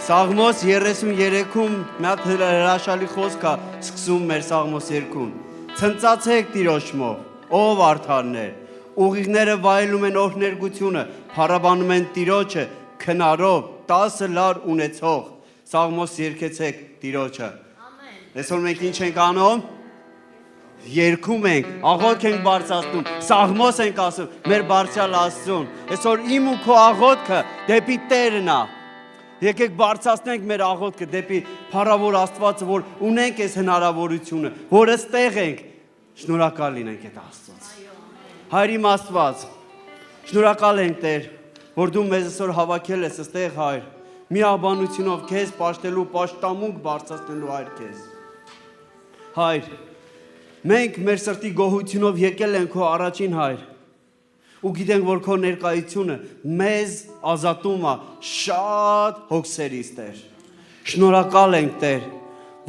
Սաղմոս 33-ում մի հատ հրաշալի խոսք է սկսում մեր Սաղմոս 2-ում։ Ցնծացեք Տիրոջմով, ով արդարներ, ուղիղները վայելում են օրհներգությունը, փառաբանում են Տիրոջը քնարով, 10 լար ունեցող։ Սաղմոս երգեցեք Տիրոջը։ Այսօր մենք ինչ ենք անում։ Երգում ենք, աղոթք ենք բարձրացնում, սաղմոս ենք ասում, մեր բարձրյալ Աստծուն։ Այսօր իմ ու քո աղոթքը դեպի Տերն է։ Եկեք բարձրացնենք մեր աղոթքը դեպի փառավոր Աստվածը, որ ունենք այս հնարավորությունը, որ այստեղ ենք, շնորհակալ լինենք այդ Աստծոց։ Հայր իմ Աստված, շնորհակալ ենք Տեր, որ դու մեզ այսօր հավաքել ես այստեղ, Հայր, միաբանությունով քեզ պաշտելու, պաշտամունք բարձրացնելու, Հայր քեզ։ Հայր, մենք մեր սրտի գոհությունով եկել ենք քո առաջին, Հայր, ու գիտենք, որ քո ներկայությունը մեզ ազատում է շատ հոգսերից, Տեր։ Շնորհակալ ենք, Տեր,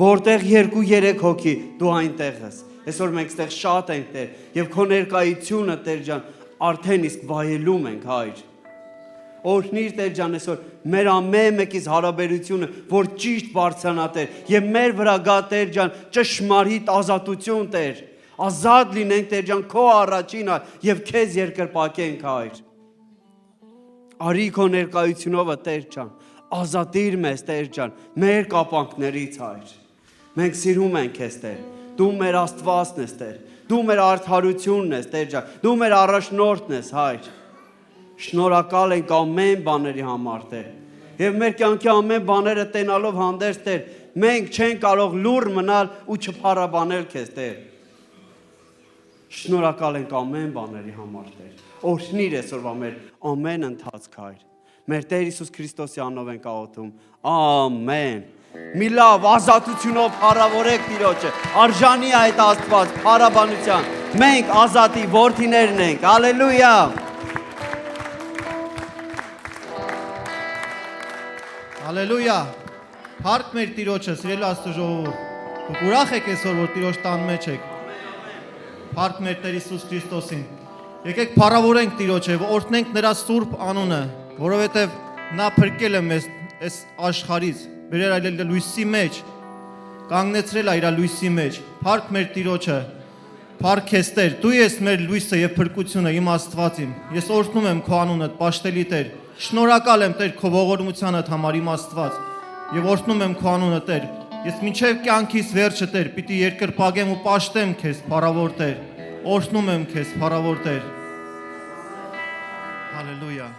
որտեղ 2-3 հոգի դու այնտեղ ես։ Այսօր մենք ստեղ շատ ենք, Տեր, եւ քո ներկայությունը, Տեր ջան, արդեն իսկ վայելում ենք, Հայր։ Օրհնիր, Տեր ջան, այսօր մեր ամեն մեկից հարաբերությունը, որ ճիշտ բարձրանա, Տեր, եւ մեր վրա գա, Տեր ջան, ճշմարիտ ազատություն, Տեր։ Ազատ լինենք, Տեր ջան, քո առաջինը եւ քեզ երկրպագենք, Հայր։ Արի քո ներկայությունով, Տեր ջան, ազատիր մեզ, Տեր ջան, մեր կապանքներից, Հայր։ Մենք սիրում ենք քեզ, Տեր։ Դու մեր Աստվածն ես, Տեր։ Դու մեր արդարությունն ես, Տեր ջան։ Դու մեր առաջնորդն ես, Հայր։ Շնորհակալ ենք ամեն բաների համար, Տեր։ Եվ մեր կյանքի ամեն բաները տենալով հանդերձ, Տեր, մենք չենք կարող լուռ մնալ ու չփառաբանել քեզ, Տեր։ Շնորհակալ ենք ամեն բաների համար, Տեր։ Օրհնիր այսօրվա մեր ամեն ընթացք, Հայր։ Մեր Տեր Հիսուս Քրիստոսի անունով ենք աղոթում։ Ամեն։ Մի լավ ազատությունով փառավորեք Տիրոջը։ Արժանի է այդ Աստված փառաբանության։ Մենք ազատի որդիներն ենք։ Հալելույա։ Հալելույա։ Փառք մեր Տիրոջը, սիրելի Աստծո ժողովուրդ։ Դուք ուրախ եք այսօր, որ Տիրոջ տան մեջ եք։ Փառք մեր Տեր Հիսուս Քրիստոսին։ Եկեք փառավորենք Տիրոջը, օրհնենք նրա սուրբ անունը, որովհետև նա փրկել է մեզ այս աշխարհից, բերել այլ լույսի մեջ, կանգնեցրել է իր լույսի մեջ։ Փառք մեր Տիրոջը։ Փառք քեզ Տեր, դու ես մեր լույսը եւ փրկությունը, իմ Աստված իմ։ Ես օրհնում եմ քո անունը, պաշտելի Տեր։ Շնորհակալ եմ Տեր քո ողորմությանդ համար, իմ Աստված, եւ օրհնում եմ քո անունը, Տեր։ Ես մինչև կյանքիս վերջը, Տեր, պիտի երկրպագեմ ու պաշտեմ քեզ, փառավոր Տեր։ Օրհնում եմ քեզ, փառավոր Տեր։ Հալելույա։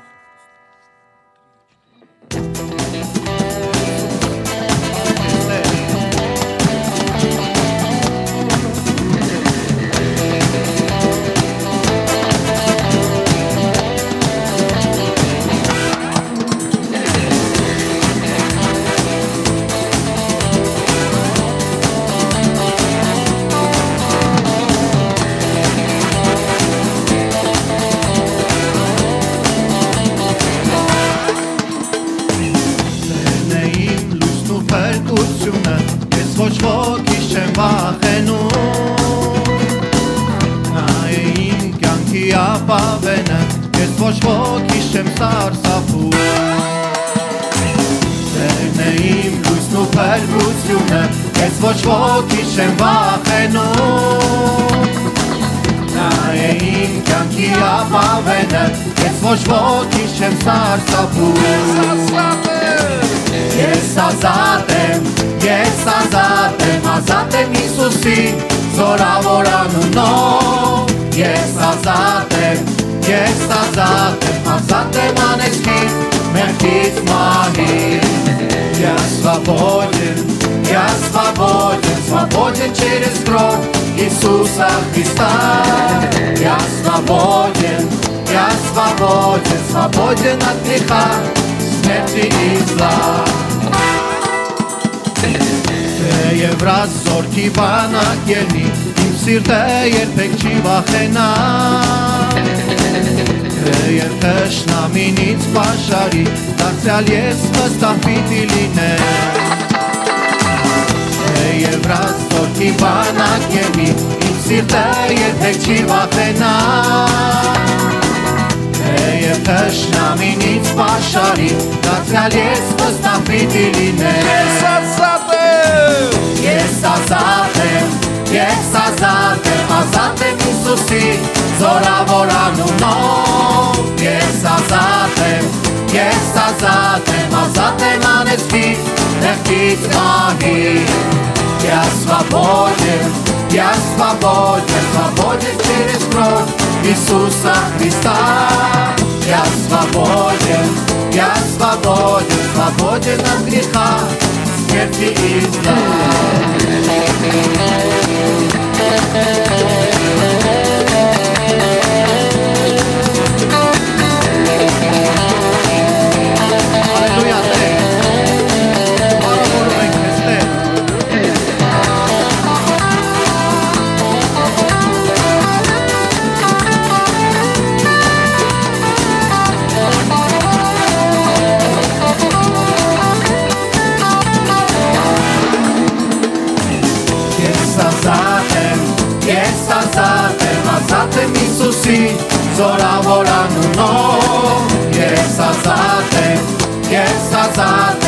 Свободен через кровь Иисуса Христа. Я свободен, свободен от греха, смерти и зла. Թեև ռազորքի բանակ ելնի, իմ սիրտը երբեք չի վախենա, թեև թշնամինից պաշարի, դարձյալ ես վստահ պիտի լինեմ. Թեև ռազորքի բանակ ելնի, իմ սիրտը երբեք չի վախենա, թեև Եվ թշնամինից պաշարի, դարձյալ ես վստահ պիտի լինեմ։ Ես ազատ եմ, Ես ազատ եմ, ազատ եմ Հիսուսի զորավոր անունով։ Ես ազատ եմ, ազատ եմ անեծքից, մեղքից մահից։ Я свободен через кровь Иисуса Христа. Я свободен от греха, смерти и зла. Аллилуйя, Տեր, բարավորում ենք քեզ, Տեր։ Ազատ եմ Հիսուսի զորավոր անունով։ Ես ազատ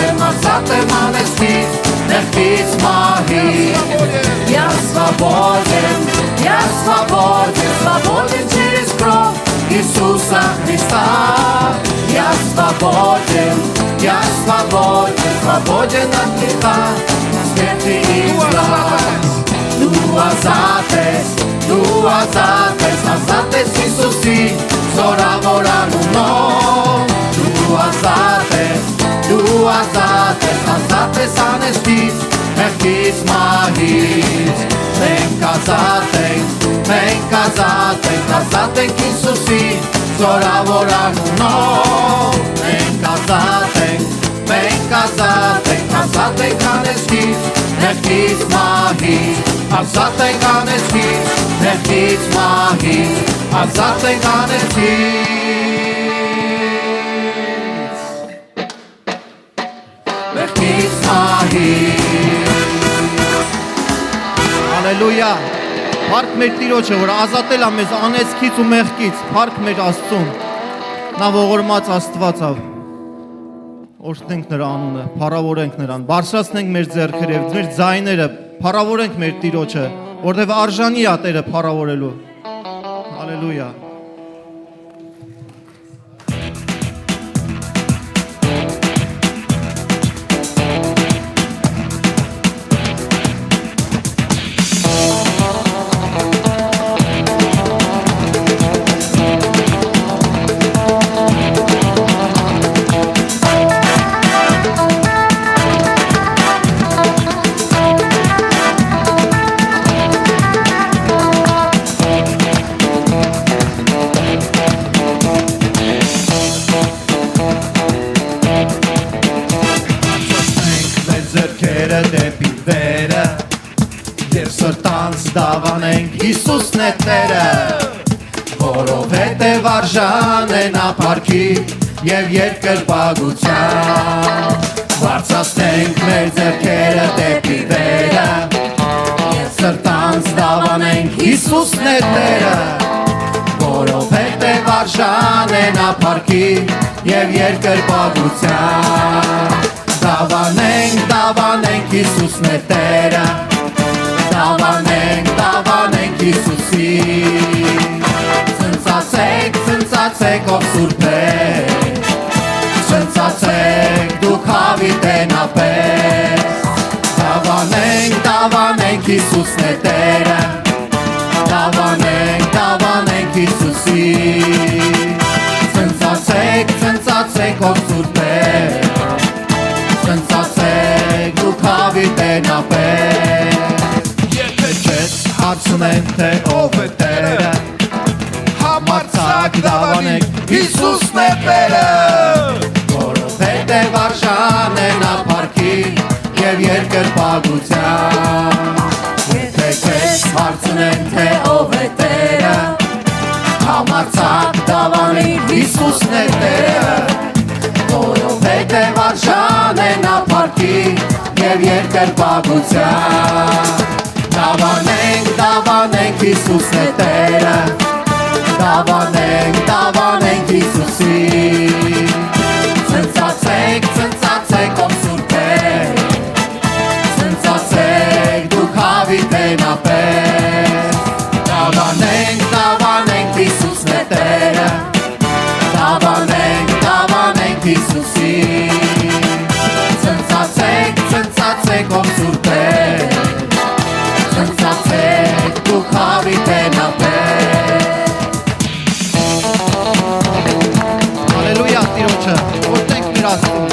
եմ, ազատ եմ անեծքից, մեղքից մահից։ Я свободен через кровь Иисуса Христа. Я свободен от греха, смерти и зла. Դու ազատ ես Հիսուսի զորավոր անունով։ Դու ազատ ես անեծքից, մեղքից մահից։ Մենք ազատ ենք Հիսուսի զորավոր անունով։ Մենք ազատ ենք անեծքից, մեղքից մահից։ Ազատ ենք անեծքից, մեղքից մահից, ազատ ենք անեծքից, մեղքից մահից։ Հալելույա։ Փառք մեր Տիրոջը, որ ազատել է մեզ անեծքից ու մեղքից։ Փառք մեր Աստծուն։ Նա ողորմած Աստված է։ Օրհնենք նրա անունը, փառավորենք նրան, բարձրացնենք մեր ձեռքերը եւ մեր ձայները, փառավորենք մեր Տիրոջը, որտեղ արժանի է Տերը փառավորելու։ Հալելույա։ Հիսուսն է Տերը, որովհետև արժան է նա փառքի և երկրպագության։ Բարձրացնենք մեր ձեռքերը դեպի վերը, և սրտանց դավանենք Հիսուսն է Տերը, որովհետև արժան է նա փառքի և երկրպագության։ Դավանենք Հիսուսն է Տերը, Դավանենք Հիսուսի, ցնծացեք ով սուրբ է, ցնծացեք դուք հավիտենապես, դավանենք Հիսուսն է Տերը, դավանենք Հիսուսի, ցնծացեք ով սուրբ է, ցնծացեք դուք հավիտենապես, հարցնեն թե ով է Տերը, համարձակ դավանենք Հիսուսն է Տերը, որովհետև արժան է նա փառքի և երկրպագության։ Եթե քեզ հարցնեն թե ով է Տերը, համարձակ դավանենք Հիսուսն է Տերը, որովհետև արժան է նա փառքի և երկրպագության։ Դավանենք Հիսուսն է Տերը, Դավանենք, դավանենք Հիսուսին Ցնծացեք, ցնծացեք ով սուրբեր Ցնծացեք դուք հավիտենապես Դավանենք, դավանենք Հիսուսն է Տերը Դավանենք, դավանենք Հիսուսին Ցնծացեք, ցնծացեք ով սուրբեր Ցնծացեք դուք հավիտենապես Հալելույա Տիրոջը, որդենք մեր Աստծուն։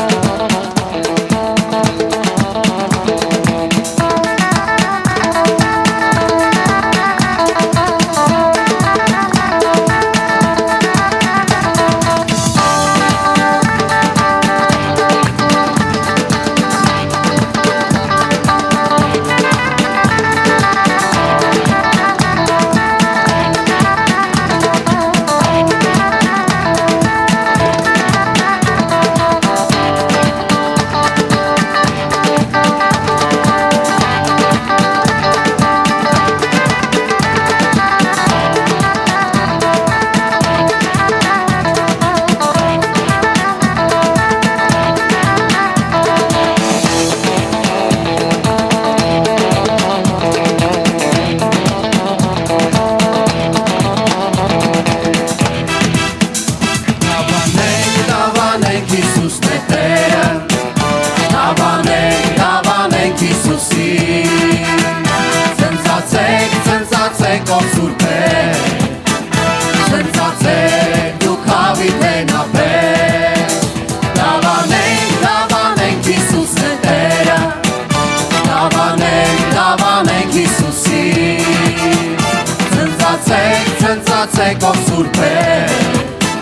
Ցնծացեք ով սուրբ է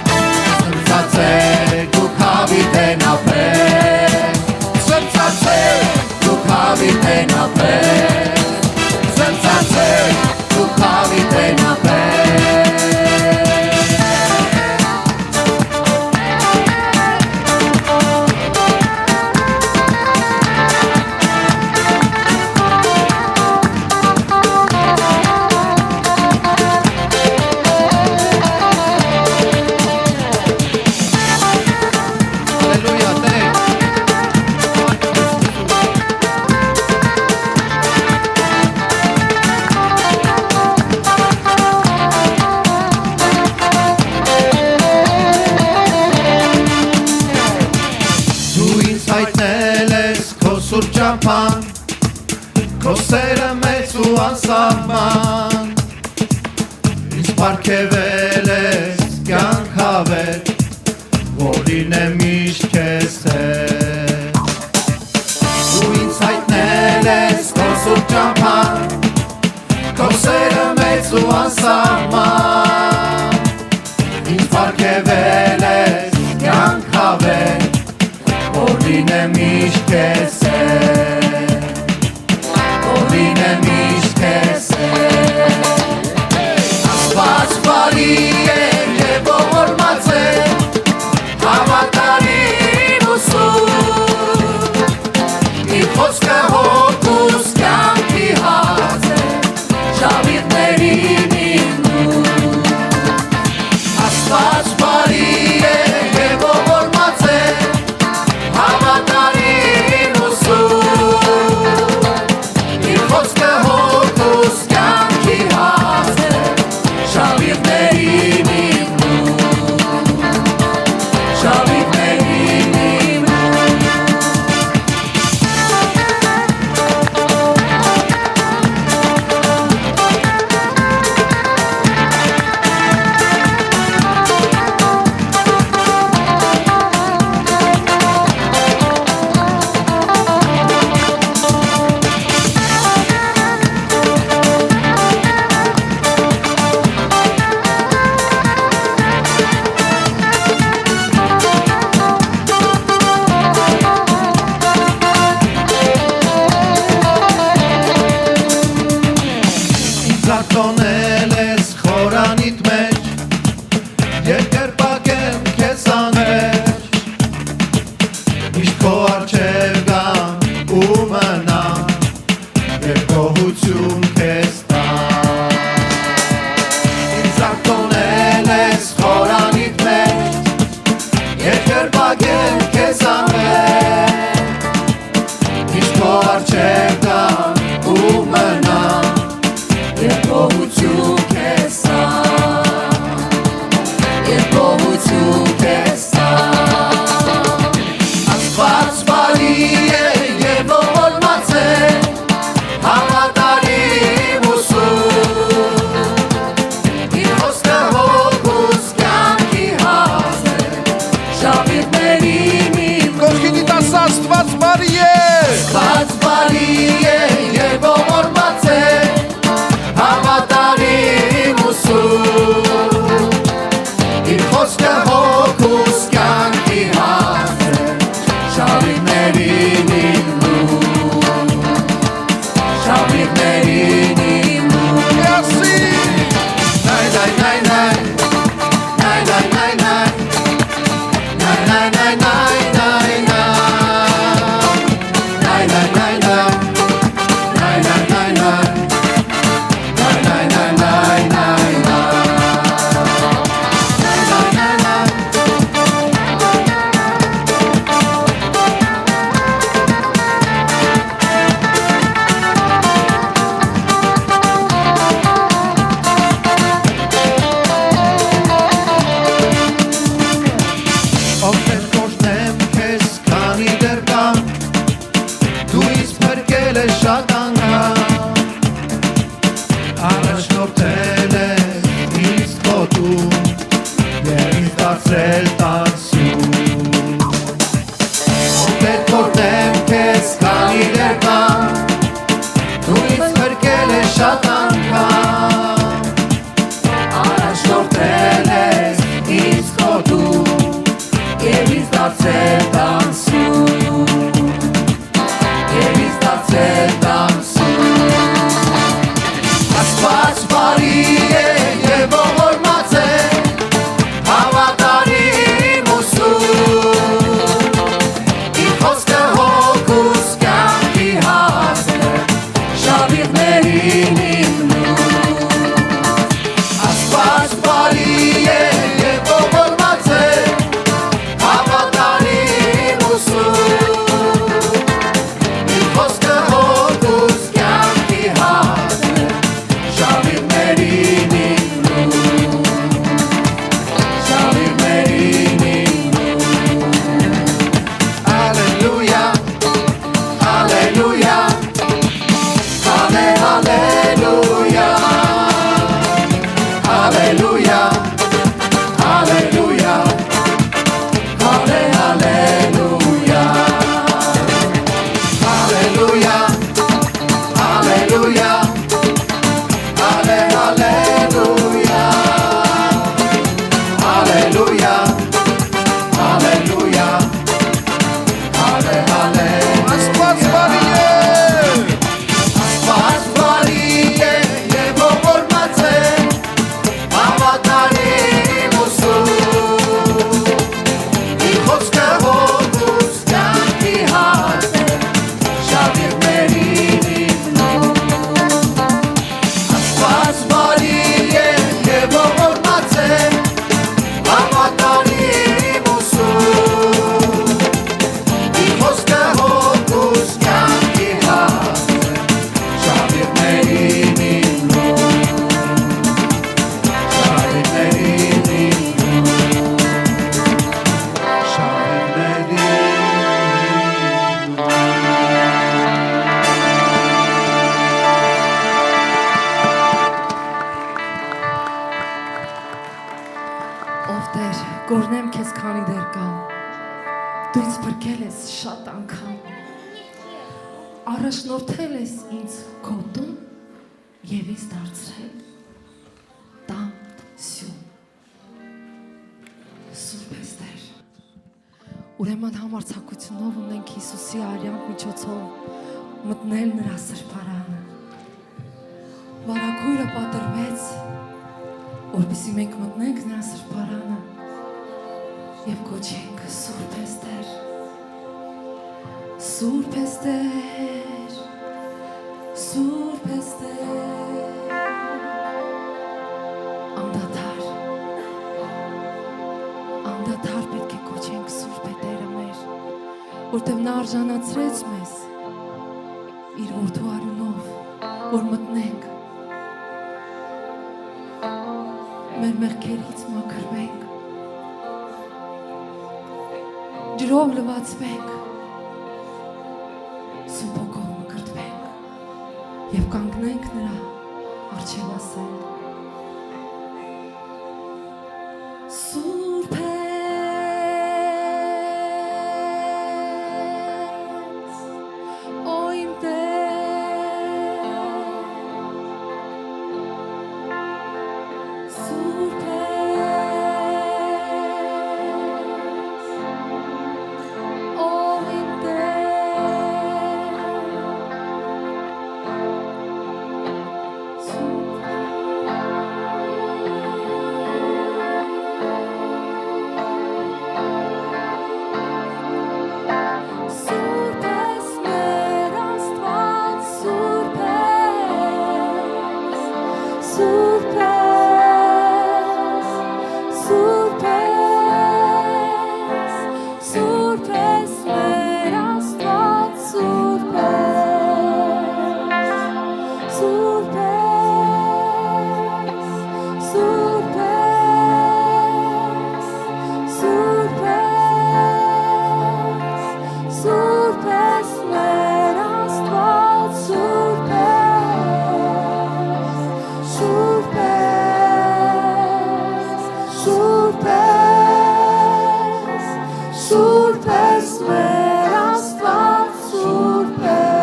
Ցնծացեք դուք հավիտենապես Ցնծացեք դուք հավիտենապես Ցնծացեք դուք հավիտենապես Քո սերը մեծ ու անսահման Ինձ պարգևել ես կյանք հավետ Որին է միշտ քեզ հետ Դու ինձ հայտնել ես քո սուրբ ճամփան Քո սերը մեծ ու անսահման Ինձ պարգևել ես կյանք հավետ Որին է միշտ քեզ հետ Որին է միշտ քեզ հետ Աստված բարի է և ողորմած է Հավատարիմ ու սուրբ Իր խոսքը հոգուս կյանքի հաց է Շավիղներին իմ Աստված բարի է և ողորմած է Հավատարիմ ու սուրբ Իր խոսքը հոգուս կյանքի հաց է Շավիղներին իմ Շավիղներին իմ արջև կան ու մնա Եվ գողություն քեզ տա Եվ գողություն քեզ տա Աստված բարի է եւ ողորմած է Հավատարիմ ու սուրբ Իր խոսքը հոգուս կյանքի հաց է Շավիղներին իմ Կողքինի տաս Աստված բարի է Աստված բարի է եւ ողորմած է Հավատարիմ ու սուրբ Իր խոսքը հոգուս կյանքի հաց է Շավիղներին իմ Շավիղներին իմ Միասին Նայ նայ նայ նայ Նայ նայ նայ նայ Նայ նայ նայ նայ նայ նայ Նայ նայ նայ նայ Նայ նայ նայ նայ Նայ նայ նայ նայ նայ Օգնել կորտնեմ քեզ, քանի դեռ կամ Դու ինձ փրկել ես շատ անգամ Առաջնորդել ես ինձ խոտում Եվ ինձ դարձրել տանսում Օգնել կորտնեմ քեզ, քանի դեռ կամ Դու ինձ փրկել ես շատ անգամ Առաջնորդել ես ինձ խոտում Եվ ինձ դարձել տանսում Եվ ինձ դարձել տանսում Աստված բարի է եւ ողորմած է Հավատարիմ ու սուրբ Իր խոսքը հոգուս կյանքի հաց է Շավիղներին իմնում Աստված բարի է եւ ողորմած է Հավատարիմ ու սուրբ Իր խոսքը հոգուս կյանքի հաց է Շավիղներին իմնում Շավիղներին իմնում Ալելույա Ալելույա Հալե հալելույա Ալելույա Ալելույա Halle, hallelujah. Hallelujah. Hallelujah. Halle, hallelujah. Hallelujah. Hallelujah. Halle, hallelujah. Աստված բարի է Աստված բարի է եւ ողորմած է Հավատարիմ ու սուրբ Իր խոսքը հոգուս կյանքի հաց է Շավիղներին իմնում Աստված բարի է եւ ողորմած է Հավատարիմ ու սուրբ Իր խոսքը հոգուս կյանքի հաց է Շավիղներին իմնում Շավիղներին իմնում Շավիղներին Ով Տեր, կորնեմ քեզ քանի դեռ կամ Դու ինձ փրկել ես շատ անգամ Առաջնորդել ես ինձ գոտում Եվ ինձ դարձրել տանսում Սուրբ ես Տեր Ուրեմն համարձակությունով ունենք Հիսուսի արյան միջոցով մտնել նրա սրբարանը Վարագույրը պատրվեց որպեսզի մենք մտնենք նրա սրբարանը եւ կոչենք Սուրբ ես Տեր Սուրբ ես Տեր Սուրբ ես Տեր անդադար պետք է կոչենք Սուրբ է Տերը մեր որտեղ նա արժանացրեց մեզ իր որդու արյունով, որ մտնենք, մեր մեղքերից մաքրվենք, ջրով լվացվենք, Սուրբ Հոգով մկրտվենք եւ կանգնենք նրա առջև ասենք. Սուրբ ես, օ իմ Տեր, Սուրբ ես, օ իմ Տեր, Սուրբ ես մեր Աստված, Սուրբ ես, Սուրբ ես, Սուրբ ես, Սուրբ ես մեր Աստված, Սուրբ ես, Սուրբ ես, Սուրբ ես, Սուրբ ես, Սուրբ ես մեր Աստված, Սուրբ ես, Սուրբ ես, Սուրբ ես, Սուրբ ես մեր Աստված, Սուրբ ես,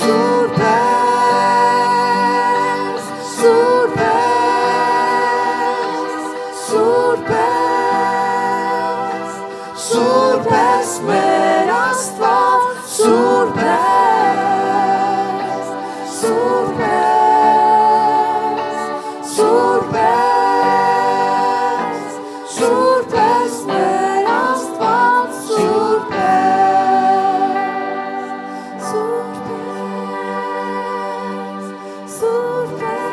Սուրբ ես, Սուրբ ես, Սուրբ ես, Սուրբ ես մեր Աստված, Սուրբ ես, Սուրբ ես, Սուրբ ես, Սուրբ ես մեր Աստված, Սուրբ ես, Սուրբ ես, Սուրբ ես,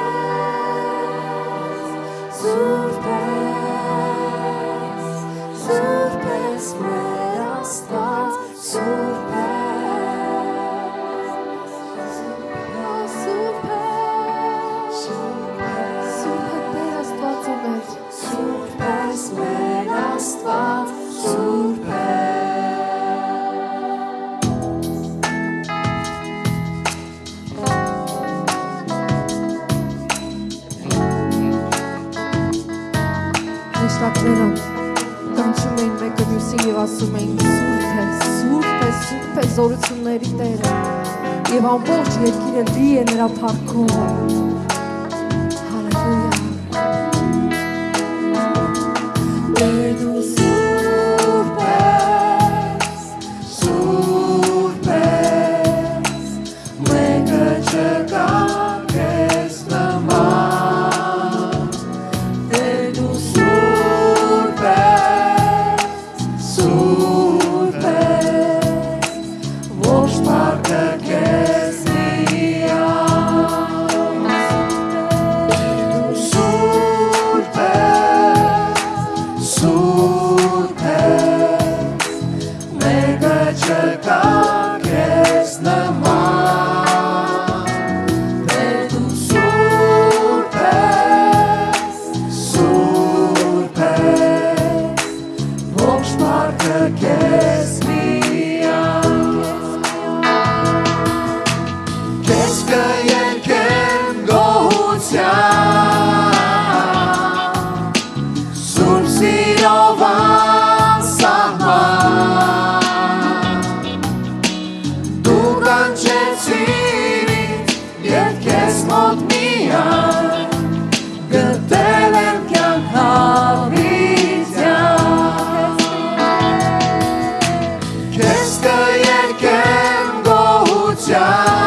Սուրբ ես, Սուրբ ես մեր Աստված, Սուրբ ես, Սուրբ ես, Սուրբ Տեր Աստվածը մեր, Սուրբ ես մեր Աստված, Սուրբ ես. Նշտակները կանչում էին մեկը մյուսին և ասում էին Սուրբ է, Սուրբ է, Սուրբ է զորությունների Տերը և ամբողջ երկիրը լի է նրա փառքով։ Հալելույա։ Տեր դու Սուրբ ես, Սուրբ ես, մեկը չկա քեզ նման, Տեր դու Սուրբ ես, Սուրբ ես, ոչ մարդը քեզ միան, Տեր դու Սուրբ ես, Սուրբ ես, մեկը չկա քեզ նման, Տեր դու Սուրբ ես, Սուրբ ես, ոչ մարդը քեզ միան, քեզ կերկեմ գոհության, Սուրբ սիրով անսահման, դու կանչեցիր ինձ և քեզ մոտ միայն, գտել եմ կյանք հավիտյան, քեզ կերկեմ գոհության,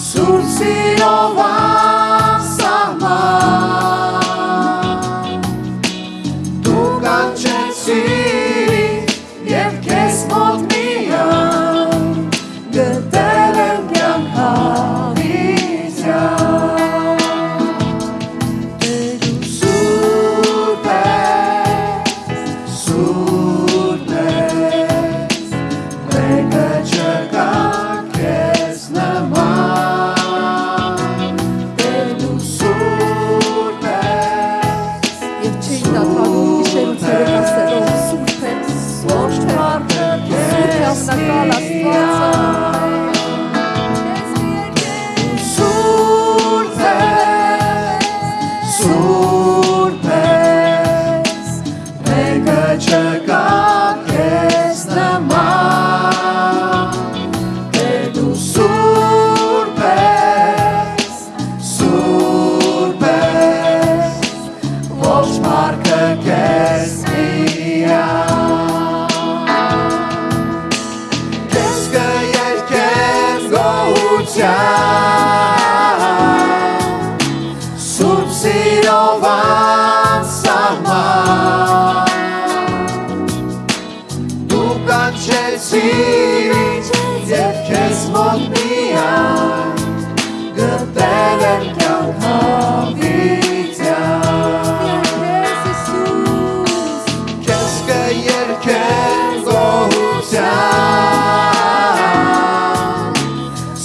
Սուրբ սիրով անսահման, դու կանչեցիր ինձ և քեզ մոտ միայն, գտել եմ կյանք հավիտյան, կանչեցիր և քեզ մոտ միայն գտել եմ կյանք հավիտյան Քեզ կերքեմ գոհության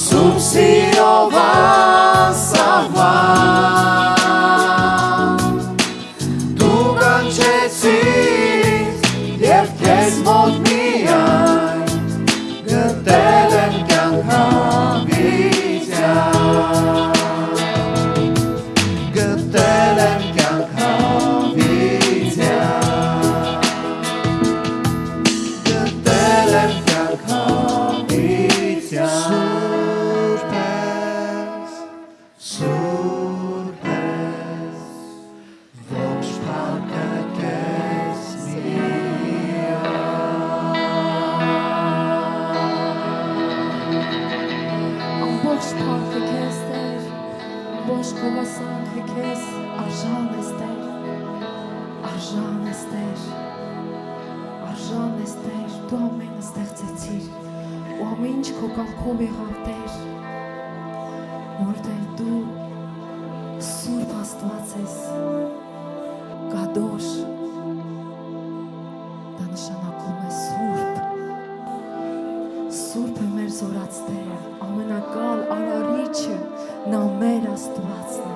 Սուրբ սիրով անսահման Դու կանչեցիր և քեզ մոտ միայն գտել եմ կյանք հավիտյան Գտել եմ կյանք հավիտյան Գտել եմ կյանք հավիտյան Սուրբ ես, սուրբ ես Ողջ փառքը քեզ Ամբողջ փառքը քեզ Տեր, ամբողջ գովասանքը քեզ արժան ես Տեր, արժան ես Տեր, արժան ես Տեր, դու ամենը ստեղծեցիր, ու ամեն ինչ քո կամքով եղավ Տեր, որտեղ դու Սուրբ Աստված ես, Կադոշ, դա նշանակում է Սուրբ, Սուրբ է մեր զորած Տերը, ամենակալ արարիչը, նա մեր Աստվածն է։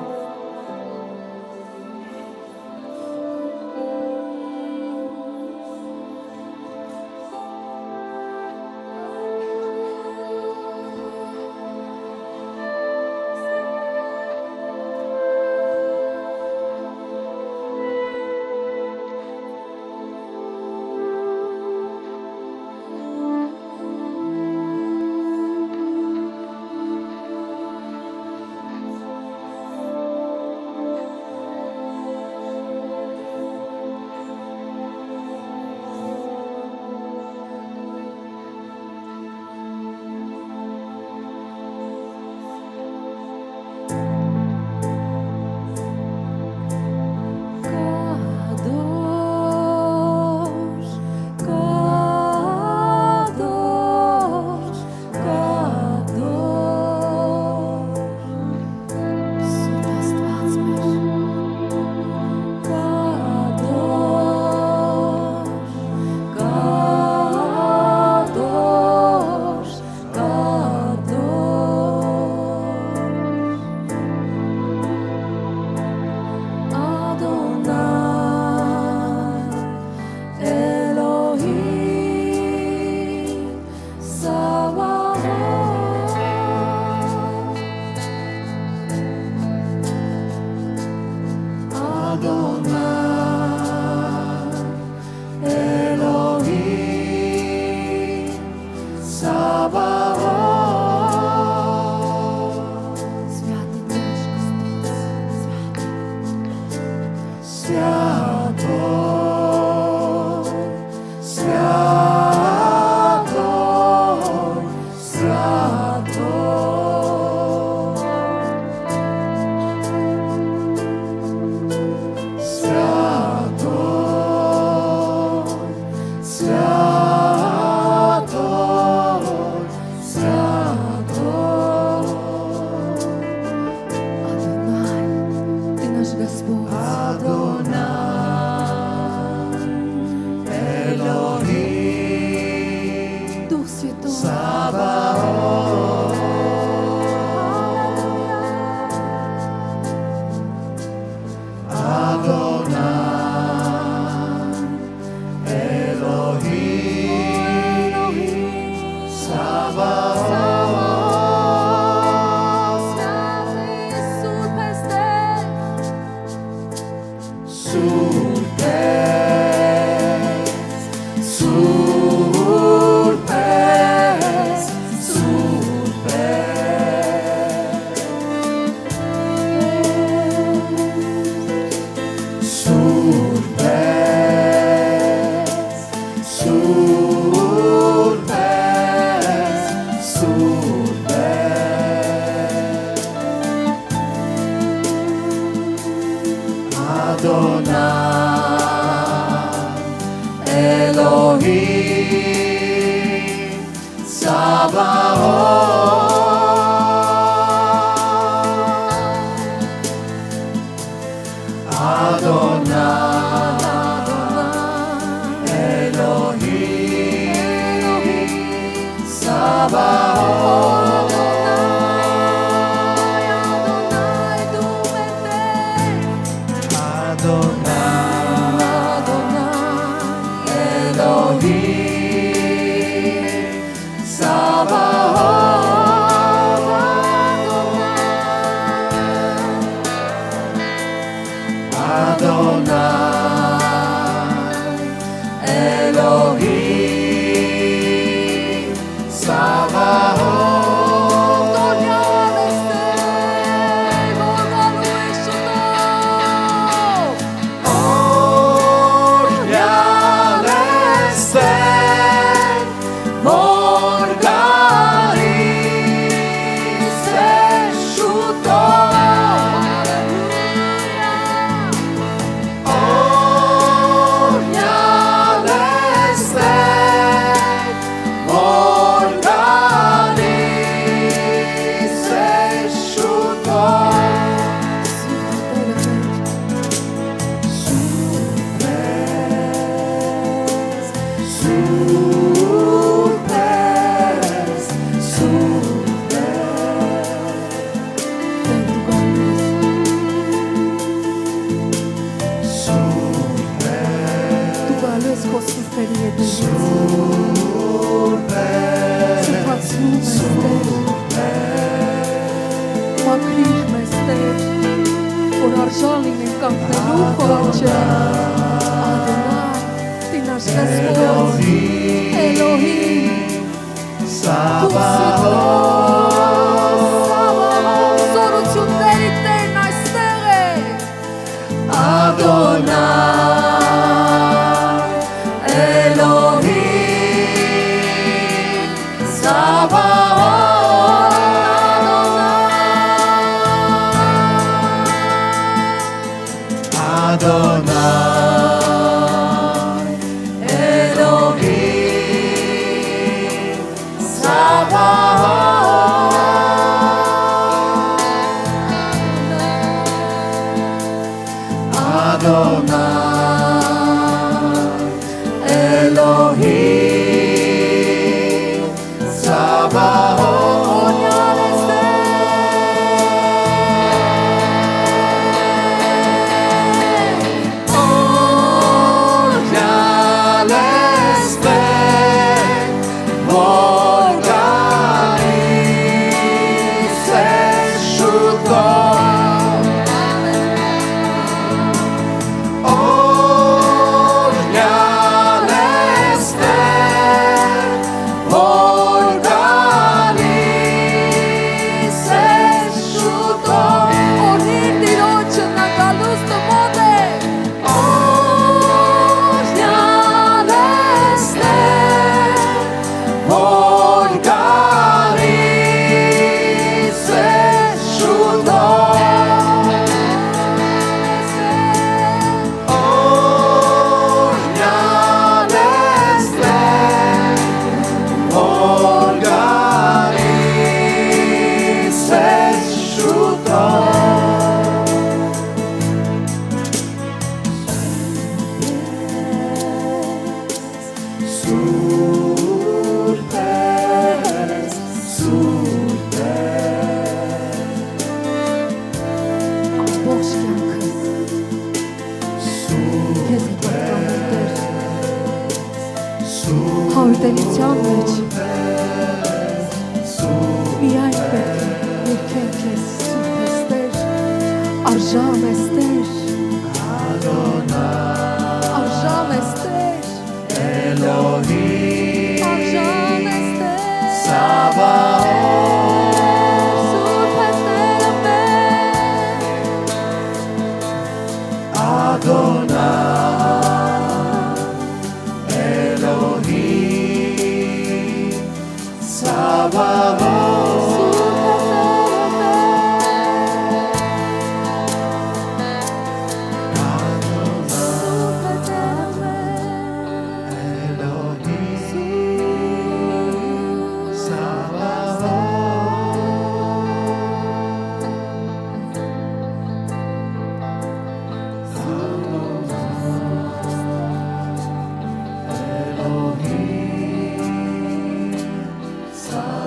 Sa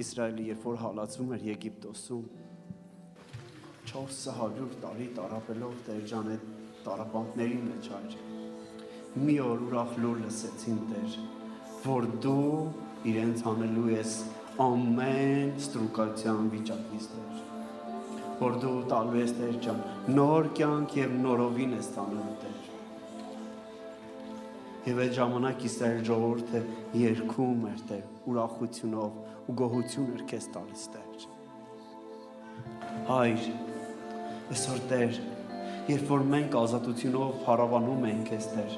Իսրայելը երբ որ հալածվում էր Եգիպտոսում 400 տարի տարապելով Տեր ջան այդ տարապանքների մեջ այր մի օր ուրախ լուր լսեցին Տեր որ դու իրենց անելու ես ամեն ստրուկայության վիճակից Տեր որ դու տալու ես Տեր ջան նոր կյանք եւ նորովին ես տալու Տեր Եվ այդ ժամանակ Իսրայել ժողովուրդը երգում էր Տեր ուրախությունով ու գոհություն էր քեզ տալիս Տեր Հայր այսօր Տեր երբ որ մենք ազատությունով փառաբանում ենք քեզ Տեր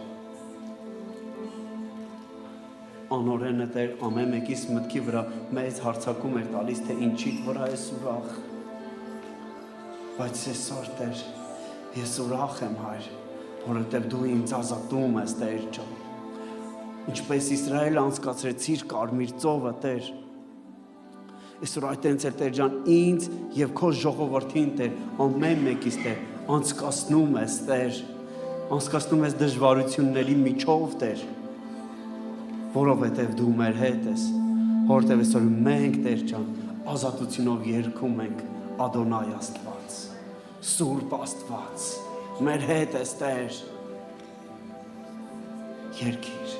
անօրենը Տեր ամեն մեկիս մտքի վրա մեծ հարցակում էր տալիս թե ինչիդ վրա ես ուրախ բայց այսօր Տեր ես ուրախ եմ Հայր որովհետև դու ինձ ազատում ես Տեր ջան ինչպես Իսրայելը անցկացրեցիր կարմիր ծովը Տեր այսօր այդտենց էլ Տեր ջան ինձ եւ քո ժողովրդին Տեր ամեն մեկից Տեր անցկացնում ես Տեր անցկացնում ես դժվարությունների միջով Տեր որովհետև դու մեր հետ ես որովհետև այսօր մենք Տեր ջան ազատությունով երգում ենք Ադոնայ Աստված Սուրբ Աստված մեր հետ ես Տեր երգիր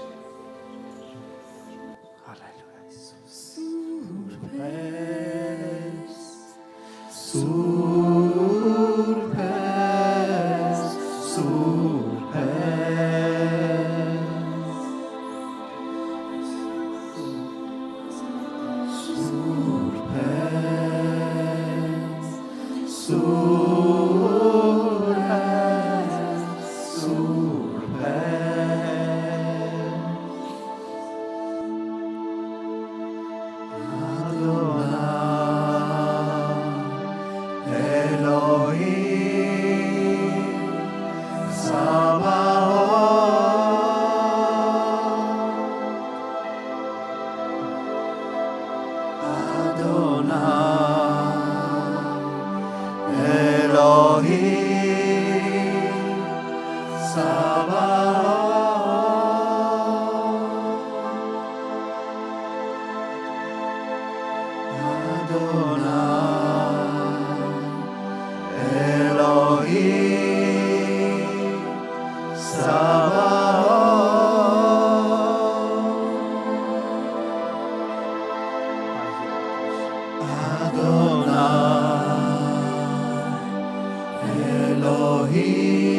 Հալելույա Իսուս Սուրբ ես Սուրբ Elohim